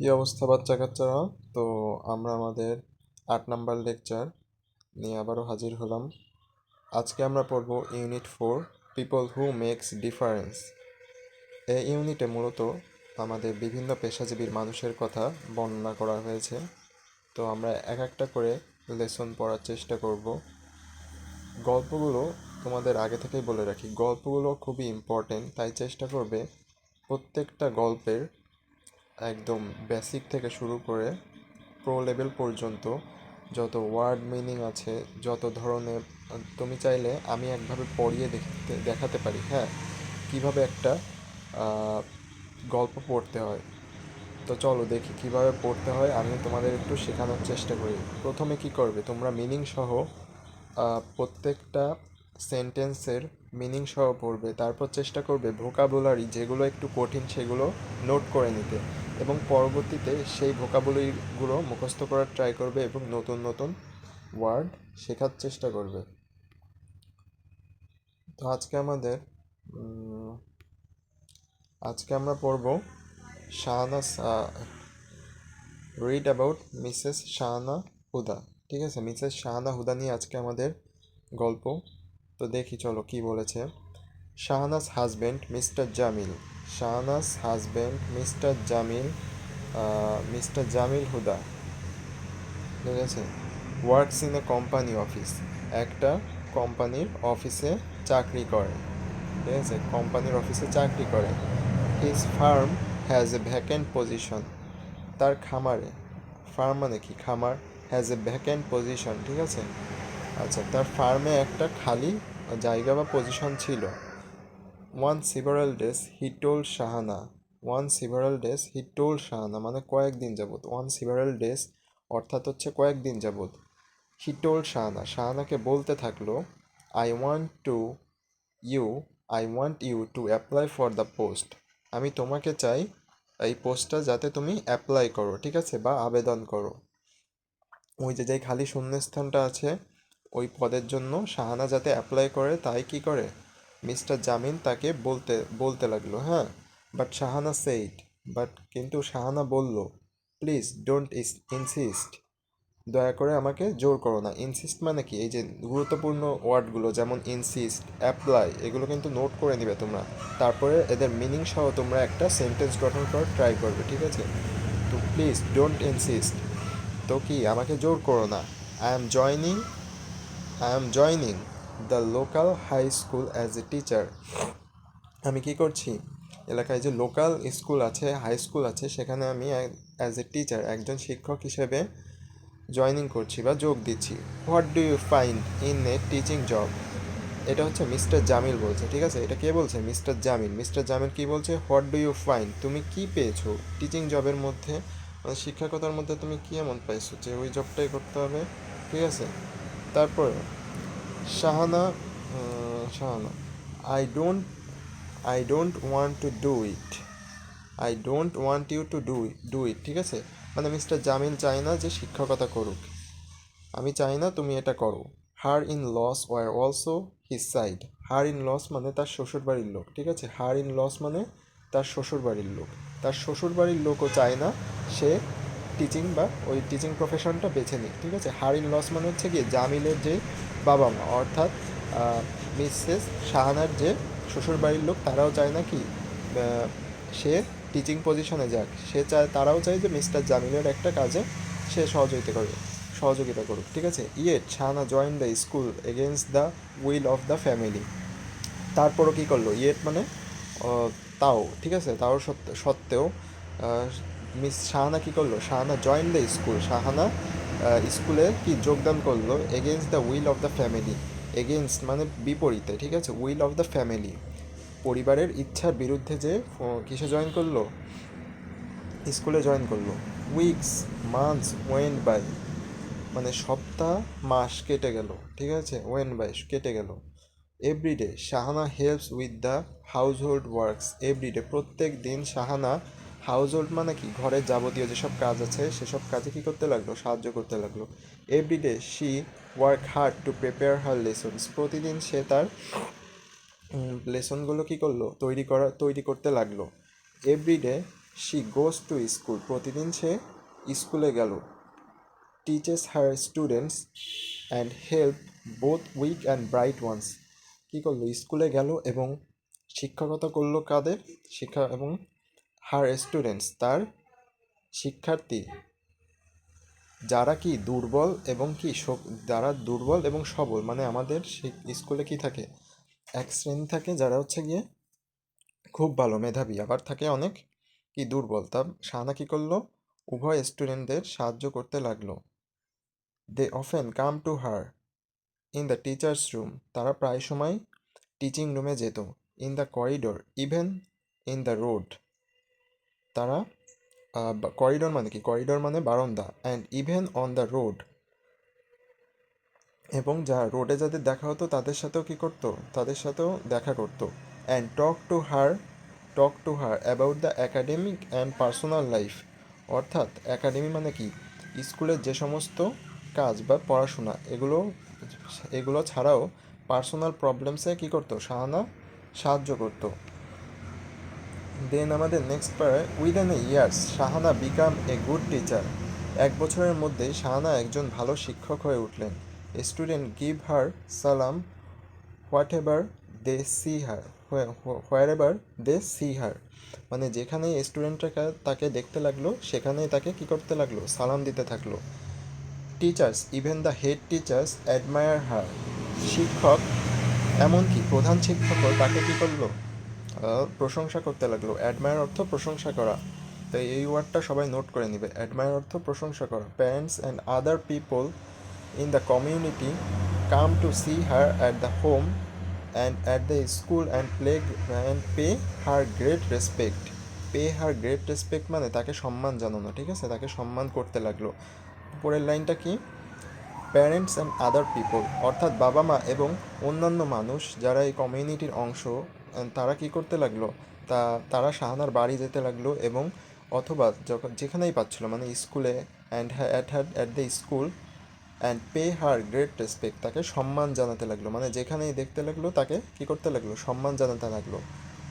কি অবস্থা বাচ্চা কাচ্চারা? তো আমরা আমাদের 8 নাম্বার লেকচার নিয়ে আবারও হাজির হলাম। আজকে আমরা পড়ব unit 4, people who makes difference. এই ইউনিটে মূলত আমাদের বিভিন্ন পেশাজীবীর মানুষের কথা বর্ণনা করা হয়েছে। তো আমরা এক একটা করে লেসন পড়ার চেষ্টা করব। গল্পগুলো তোমাদের আগে থেকেই বলে রাখি, গল্পগুলো খুবই ইম্পর্টেন্ট, তাই চেষ্টা করবে প্রত্যেকটা গল্পের একদম বেসিক থেকে শুরু করে প্রো লেভেল পর্যন্ত যত ওয়ার্ড মিনিং আছে, যত ধরনের, তুমি চাইলে আমি একভাবে পড়িয়ে দেখাতে পারি, হ্যাঁ, কিভাবে একটা গল্প পড়তে হয়। তো চলো দেখি কিভাবে পড়তে হয়, আমি তোমাদের একটু শেখানোর চেষ্টা করি। প্রথমে কি করবে, তোমরা মিনিং সহ প্রত্যেকটা সেন্টেন্সের মিনিং সহ পড়বে। তারপর চেষ্টা করবে ভোকাবুলারি যেগুলো একটু কঠিন সেগুলো নোট করে নিতে, এবং পরবর্তীতে সেই ভোকাবুলারিগুলো মুখস্থ করার ট্রাই করবে এবং নতুন নতুন ওয়ার্ড শেখার চেষ্টা করবে। তো আজকে আমরা পড়ব Shahana, read about Mrs Shahana Huda. ঠিক আছে, মিসেস শাহানা হুদা নিয়ে আজকে আমাদের গল্প। তো দেখি চলো কি বলেছে। Shahana's husband Mister Jamil, Shahana's husband Mister Jamil Huda, ঠিক আছে, works in a company office, একটা কোম্পানির অফিসে চাকরি করে, ঠিক আছে, কোম্পানির অফিসে চাকরি করে। His farm has a vacant position, তার খামারে, ফার্ম মানে কি খামার, হ্যাজ এ ভ্যাকেন্ট পজিশন, ঠিক আছে, আচ্ছা, তার ফার্মে একটা খালি জায়গা বা পজিশন ছিল। One days he told Shahana মানে কয়েকদিন যাবত, সেভারাল ডেজ অর্থাৎ হচ্ছে কয়েকদিন যাবত। হি টোল্ড শাহানাকে বলতে থাকলো, I want to you I want you to apply for the post, আমি তোমাকে চাই এই পোস্টটা যাতে তুমি অ্যাপ্লাই করো, ঠিক আছে, বা আবেদন করো। ওই যে যেই খালি শূন্যস্থানটা আছে ওই পদের জন্য শাহানা যাতে অ্যাপ্লাই করে, তাই কি করে মিস্টার জামিন তাকে বলতে বলতে লাগলো, হ্যাঁ। কিন্তু শাহানা বলল, প্লিজ ডোন্ট ইনসিস্ট, দয়া করে আমাকে জোর করো না। ইনসিস্ট মানে কি, এই যে গুরুত্বপূর্ণ ওয়ার্ডগুলো যেমন ইনসিস্ট, অ্যাপ্লাই, এগুলো কিন্তু নোট করে নিবে তোমরা। তারপরে এদের মিনিং সহ তোমরা একটা সেন্টেন্স গঠন করার ট্রাই করবে, ঠিক আছে। তো প্লিজ ডোন্ট ইনসিস্ট, তো কি আমাকে জোর করো না। I am joining I am joining the local high school as a teacher, আমি কি করছি, এলাকায় যে লোকাল স্কুল আছে, হাই স্কুল আছে, সেখানে আমি অ্যাজ এ টিচার একজন শিক্ষক হিসেবে জয়নিং করছি বা যোগ দিচ্ছি। What do you find in a teaching job, এটা হচ্ছে মিস্টার জামিল বলছে, ঠিক আছে, এটা কে বলছে, মিস্টার জামিল কি বলছে, হোয়াট ডু ইউ ফাইন্ড, তুমি কি পেয়েছো টিচিং জবের মধ্যে, মানে শিক্ষকতার মধ্যে তুমি কি এমন পাইছো যে ওই জবটাই করতে হবে, ঠিক আছে। তারপরে Shahana Shahana I don't I don't want to do it I don't want you to do it, ঠিক আছে, মানে মিস্টার জামিল চায় না যে শিক্ষকতা করুক, আমি চাই না তুমি এটা করো। Her in laws were also his side, her in laws মানে তার শ্বশুর বাড়ির লোক, ঠিক আছে, হার ইন লস মানে তার শ্বশুর বাড়ির লোক, তার শ্বশুর বাড়ির লোকও চায় না সে টিচিং বা ওই টিচিং প্রফেশনটা বেছে নিক, ঠিক আছে। হার ইন লস মানে হচ্ছে গিয়ে জামিলের যে বাবা মা, অর্থাৎ মিসেস শাহানার যে শ্বশুর বাড়ির লোক, তারাও চায় না কি সে টিচিং পজিশনে যাক, সে চায়, তারাও চায় যে মিস্টার জামিলের একটা কাজে সে সহযোগিতা করুক, ঠিক আছে। Yet Shahana join the school against the will of the family, তারপরও কী করলো, ইয়েট মানে তাও, ঠিক আছে, তাও সত্ত্বেও মিস শাহানা কী করলো, Shahana join the school, Shahana স্কুলে কি যোগদান করলো, against the will of the family, against মানে বিপরীতে, ঠিক আছে, উইল অফ দ্য ফ্যামিলি, পরিবারের ইচ্ছার বিরুদ্ধে যে কিসে জয়েন করলো, স্কুলে জয়েন করলো। উইকস মান্থস ওয়েন্ট বাই, মানে সপ্তাহ মাস কেটে গেল, ঠিক আছে, ওয়েন বাই কেটে গেল। Everyday Shahana helps with the household works, everyday প্রত্যেক দিন শাহানা, হাউস হোল্ড মানে কি ঘরের যাবতীয় যেসব কাজ আছে সেসব কাজে কী করতে লাগলো, সাহায্য করতে লাগলো। Everyday she work hard to prepare her lessons, প্রতিদিন সে তার লেসনগুলো কী করলো, তৈরি করতে লাগলো। Everyday she goes to school, প্রতিদিন সে স্কুলে গেল। Teaches her students and help both weak and bright ones, কী করলো, স্কুলে গেল এবং শিক্ষকতা করলো কাদের, শিক্ষা এবং হার স্টুডেন্টস তার শিক্ষার্থী, যারা কি দুর্বল এবং কি যারা দুর্বল এবং সবল, মানে আমাদের স্কুলে কি থাকে, এক শ্রেণী থাকে যারা হচ্ছে গিয়ে খুব ভালো মেধাবী, আবার থাকে অনেক কি দুর্বল। তা শাহানা কি করলো, উভয় স্টুডেন্টদের সাহায্য করতে লাগলো। They often come to her in the teachers room, তারা প্রায় সময় টিচিং রুমে যেত। In the corridor, even in the road, তারা করিডোর মানে কি, করিডোর মানে বারান্দা, and even on the road, এবং যা রোডে যাদের দেখা হতো তাদের সাথেও কি করতো, তাদের সাথেও দেখা করতো। And talk to her about the academic and personal life, অর্থাৎ অ্যাকাডেমি মানে কি, স্কুলের যে সমস্ত কাজ বা পড়াশোনা, এগুলো ছাড়াও পার্সোনাল প্রবলেমসে কি করতো, শাহানা সাহায্য করতো। দেন আমাদের নেক্সট পারে, within a years Shahana become a good teacher, 1 বছরের মধ্যেই শাহানা একজন ভালো শিক্ষক হয়ে উঠলেন। স্টুডেন্ট গিভ হার সালাম whatever they see her, wherever they see her, মানে যেখানেই স্টুডেন্টরা তাকে দেখতে লাগলো সেখানেই তাকে কি করতে লাগলো, সালাম দিতে থাকলো। Teachers even the head teachers admire her, শিক্ষক এমনকি প্রধান শিক্ষকও তাকে কি করলো, প্রশংসা করতে লাগলো। অ্যাডমায়ার অর্থ প্রশংসা করা, তাই এই ওয়ার্ডটা সবাই নোট করে নিবে। অ্যাডমায়ার অর্থ প্রশংসা করা। Parents and other people in the community come to see her at the home and at the school and pay her great respect. Pay her great respect মানে তাকে সম্মান জানানো, ঠিক আছে, তাকে সম্মান করতে লাগলো। পরের লাইনটা কি, প্যারেন্টস অ্যান্ড আদার পিপল, অর্থাৎ বাবা মা এবং অন্যান্য মানুষ যারা এই কমিউনিটির অংশ, তারা কি করতে লাগলো, তারা শাহানার বাড়ি যেতে লাগলো, এবং অথবা যখন যেখানেই পাচ্ছিল, মানে স্কুলে, and at the school and pay her great respect, তাকে সম্মান জানাতে লাগলো, মানে যেখানেই দেখতে লাগলো তাকে কি করতে লাগলো, সম্মান জানাতে লাগলো।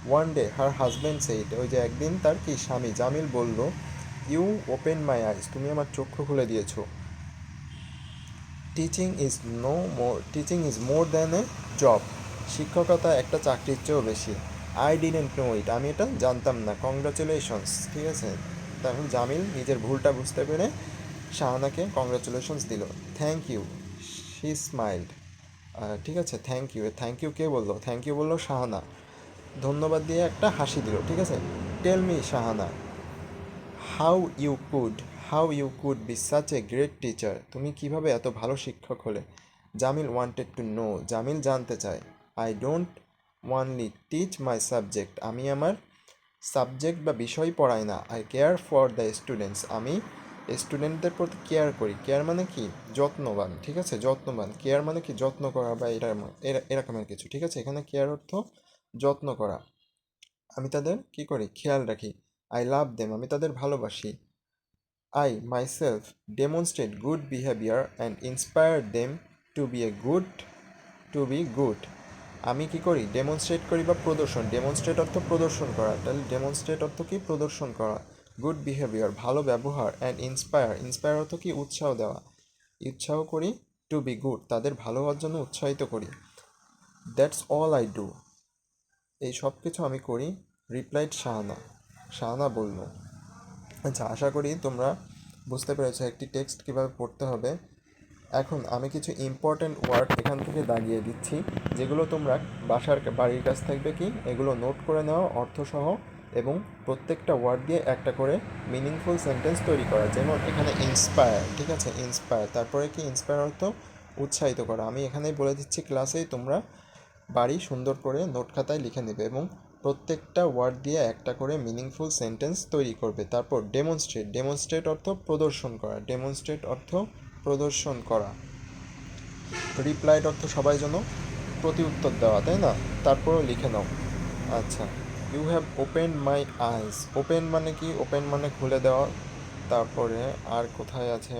One day her husband said, ওই যে একদিন তার কি স্বামী জামিল বলল, ইউ ওপেন মাই আইস, তুমি আমার চক্ষু খুলে দিয়েছো। Teaching is more than a job, শিক্ষকতা একটা চাকরির চেয়েও বেশি। আই ডিডেন্ট নো ইট, আমি এটা জানতাম না। কংগ্রাচুলেশনস, ঠিক আছে, তাহলে জামিল নিজের ভুলটা বুঝতে পেরে শাহানাকে কংগ্রাচুলেশনস দিল। থ্যাংক ইউ, শি স্মাইল্ড, ঠিক আছে, থ্যাংক ইউ কে বললো, থ্যাংক ইউ বললো শাহানা, ধন্যবাদ দিয়ে একটা হাসি দিল, ঠিক আছে। Tell me Shahana, how you could how you could be such a great teacher, তুমি কিভাবে এত ভালো শিক্ষক হলে। Jamil wanted to know, Jamil জানতে চায়। I don't only teach my subject, আমি আমার সাবজেক্ট বা বিষয় পড়াই না। I care for the students, আমি স্টুডেন্টদের প্রতি কেয়ার করি। কেয়ার মানে কি, যত্নবান, ঠিক আছে, যত্নবান। কেয়ার মানে কি, যত্ন করা বা এরকমের কিছু, ঠিক আছে। এখানে কেয়ার অর্থ যত্ন করা। আমি তাদের কি করি, খেয়াল রাখি। আই লাভ দেম, আমি তাদের ভালোবাসি। I myself demonstrate good behaviour and inspire them to be good, আমি কি করি, ডেমনস্ট্রেট করি বা প্রদর্শন, ডেমনস্ট্রেট অর্থ প্রদর্শন করা, তাহলে ডেমনস্ট্রেট অর্থ কি, প্রদর্শন করা। গুড বিহেভিয়ার ভালো ব্যবহার, অ্যান্ড ইন্সপায়ার অর্থ কি, উৎসাহ দেওয়া, উৎসাহ করি। টু বি গুড তাদের ভালো হওয়ার জন্য উৎসাহিত করি। দ্যাটস অল আই ডু, এই সব কিছু আমি করি। রিপ্লাইড শাহানা বলল। আচ্ছা, আশা করি তোমরা বুঝতে পেরেছো একটি টেক্সট কীভাবে পড়তে হবে। এখন আমি কিছু ইম্পর্ট্যান্ট ওয়ার্ড এখান থেকে দাগিয়ে দিচ্ছি, যেগুলো তোমরা বাড়ির কাছ থাকবে কি এগুলো নোট করে নেওয়া অর্থসহ, এবং প্রত্যেকটা ওয়ার্ড দিয়ে একটা করে মিনিংফুল সেন্টেন্স তৈরি করা। যেমন এখানে ইন্সপায়ার, ঠিক আছে, ইন্সপায়ার, তারপরে কি, ইন্সপায়ার অর্থ উৎসাহিত করা। আমি এখানেই বলে দিচ্ছি, ক্লাসেই তোমরা বাড়ি সুন্দর করে নোট খাতায় লিখে নেবে এবং প্রত্যেকটা ওয়ার্ড দিয়ে একটা করে মিনিংফুল সেন্টেন্স তৈরি করবে। তারপর ডেমনস্ট্রেট অর্থ প্রদর্শন করা। রিপ্লাইড অর্থ সবাই যেন প্রতি উত্তর দেওয়া, তাই না, তারপরও লিখে নাও। আচ্ছা, you have open my eyes, open মানে কি, ওপেন মানে খুলে দেওয়া। তারপরে আর কোথায় আছে,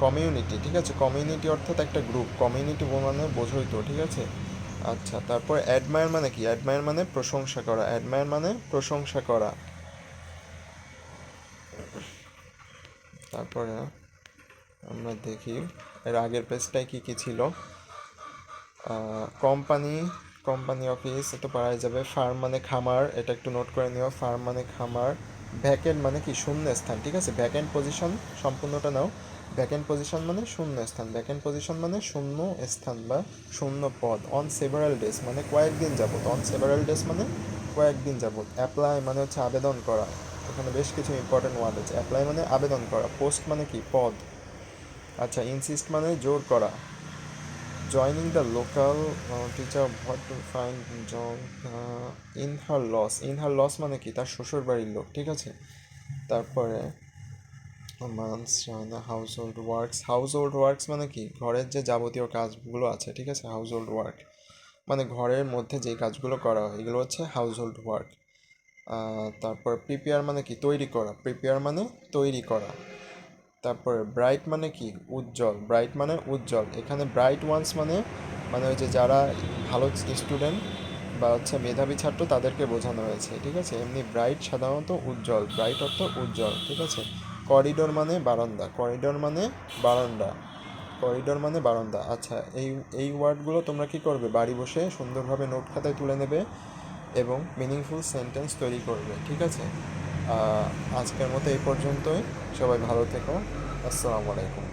কমিউনিটি, ঠিক আছে, কমিউনিটি অর্থাৎ একটা গ্রুপ, কমিউনিটি মানে বোঝোই তো, ঠিক আছে। আচ্ছা, তারপর অ্যাডমায়ার মানে কি? অ্যাডমায়ার মানে প্রশংসা করা, অ্যাডমায়ার মানে প্রশংসা করা। তারপরে আমরা দেখি এর আগের পেজটায় কি কি ছিল। কোম্পানি, কোম্পানি অফিস এটা পাওয়া যাবে। ফার্ম মানে খামার, এটা একটু নোট করে নিও, ফার্ম মানে খামার। ভ্যাকেন্ট মানে কি? শূন্য স্থান, ঠিক আছে? ভ্যাকেন্ট পজিশন সম্পূর্ণটা নাও। ভ্যাকেন্ট পজিশন মানে শূন্য স্থান, ভ্যাকেন্ট পজিশন মানে শূন্য স্থান বা শূন্য পদ। অন সেভারাল ডেজ মানে কয়েকদিন যাবত, অন সেভারাল ডেজ মানে কয়েকদিন যাবত। অ্যাপ্লাই মানে হচ্ছে আবেদন করা, এখানে বেশ কিছু ইম্পর্টেন্ট ওয়ার্ড আছে। অ্যাপ্লাই মানে আবেদন করা, পোস্ট মানে কি? পদ। আচ্ছা, ইনসিস্ট মানে জোর করা। Joining the local teacher what to find job in her laws, in her laws মানে কি? তার শ্বশুর বাড়ির লোক, ঠিক আছে? তারপরে man's household works, household works মানে কি? ঘরের যে যাবতীয় কাজগুলো আছে, ঠিক আছে? হাউস হোল্ড ওয়ার্ক মানে ঘরের মধ্যে যে কাজগুলো করা হয় এগুলো হচ্ছে হাউস হোল্ড ওয়ার্ক। তারপর প্রিপেয়ার মানে কি? তৈরি করা, প্রিপেয়ার মানে তৈরি করা। তারপরে ব্রাইট মানে কি? উজ্জ্বল, ব্রাইট মানে উজ্জ্বল। এখানে ব্রাইট ওয়ান্স মানে মানে ওই যে যারা ভালো স্টুডেন্ট বা হচ্ছে মেধাবী ছাত্র তাদেরকে বোঝানো হয়েছে, ঠিক আছে? এমনি ব্রাইট সাধারণত উজ্জ্বল, ব্রাইট অর্থ উজ্জ্বল, ঠিক আছে? করিডোর মানে বারান্দা, করিডোর মানে বারান্দা, করিডোর মানে বারান্দা। আচ্ছা, এই ওয়ার্ডগুলো তোমরা কি করবে? বাড়ি বসে সুন্দরভাবে নোট খাতায় তুলে নেবে এবং মিনিংফুল সেন্টেন্স তৈরি করবে, ঠিক আছে? আজকের মতো এই পর্যন্তই। সবাই ভালো থেকো। আসসালামু আলাইকুম।